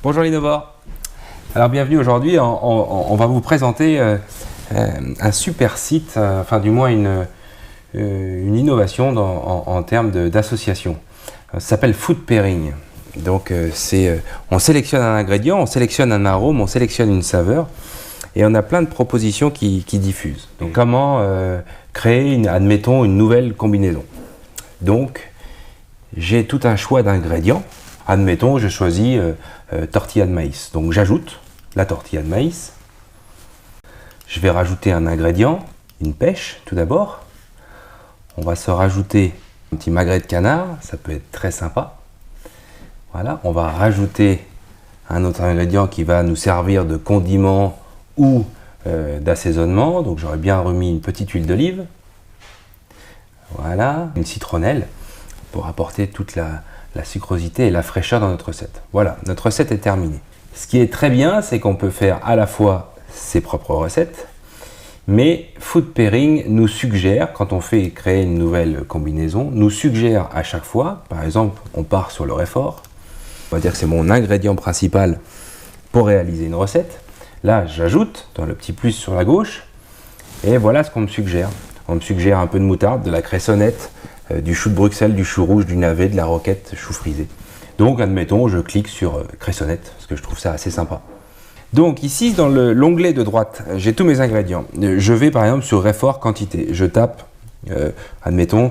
Bonjour l'Innovore. Alors bienvenue aujourd'hui, on va vous présenter un super site, enfin du moins une innovation en termes d'association. Ça s'appelle Food Pairing. Donc on sélectionne un ingrédient, on sélectionne un arôme, on sélectionne une saveur et on a plein de propositions qui diffusent. Donc comment créer, admettons, une nouvelle combinaison. Donc j'ai tout un choix d'ingrédients. Admettons, je choisis tortilla de maïs. Donc j'ajoute la tortilla de maïs. Je vais rajouter un ingrédient, une pêche tout d'abord. On va se rajouter un petit magret de canard, ça peut être très sympa. Voilà, on va rajouter un autre ingrédient qui va nous servir de condiment ou d'assaisonnement. Donc j'aurais bien remis une petite huile d'olive. Voilà, une citronnelle pour apporter toute la sucrosité et la fraîcheur dans notre recette. Voilà, notre recette est terminée. Ce qui est très bien, c'est qu'on peut faire à la fois ses propres recettes, mais Food Pairing nous suggère, quand on fait créer une nouvelle combinaison, nous suggère à chaque fois, par exemple, on part sur le réfort, on va dire que c'est mon ingrédient principal pour réaliser une recette. Là, j'ajoute dans le petit plus sur la gauche, et voilà ce qu'on me suggère. On me suggère un peu de moutarde, de la cressonnette, du chou de Bruxelles, du chou rouge, du navet, de la roquette, chou frisé. Donc admettons, je clique sur cressonnette, parce que je trouve ça assez sympa. Donc ici, dans l'onglet de droite, j'ai tous mes ingrédients. Je vais par exemple sur réfort quantité. Je tape, admettons,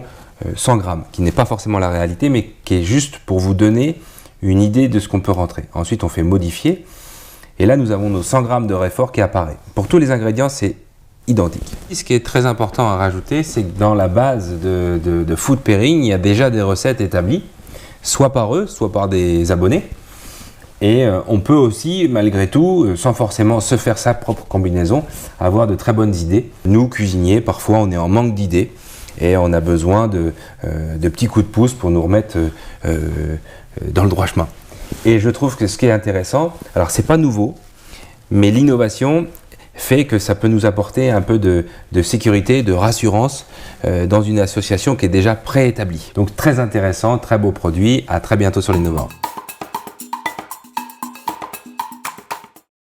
100 grammes, qui n'est pas forcément la réalité, mais qui est juste pour vous donner une idée de ce qu'on peut rentrer. Ensuite, on fait modifier. Et là, nous avons nos 100 grammes de réfort qui apparaît. Pour tous les ingrédients, c'est identique. Ce qui est très important à rajouter, c'est que dans la base de Food Pairing, il y a déjà des recettes établies, soit par eux, soit par des abonnés. Et on peut aussi, malgré tout, sans forcément se faire sa propre combinaison, avoir de très bonnes idées. Nous, cuisiniers, parfois on est en manque d'idées et on a besoin de petits coups de pouce pour nous remettre dans le droit chemin. Et je trouve que ce qui est intéressant, alors c'est pas nouveau, mais l'innovation fait que ça peut nous apporter un peu de sécurité, de rassurance dans une association qui est déjà préétablie. Donc très intéressant, très beau produit, à très bientôt sur l'Innovore.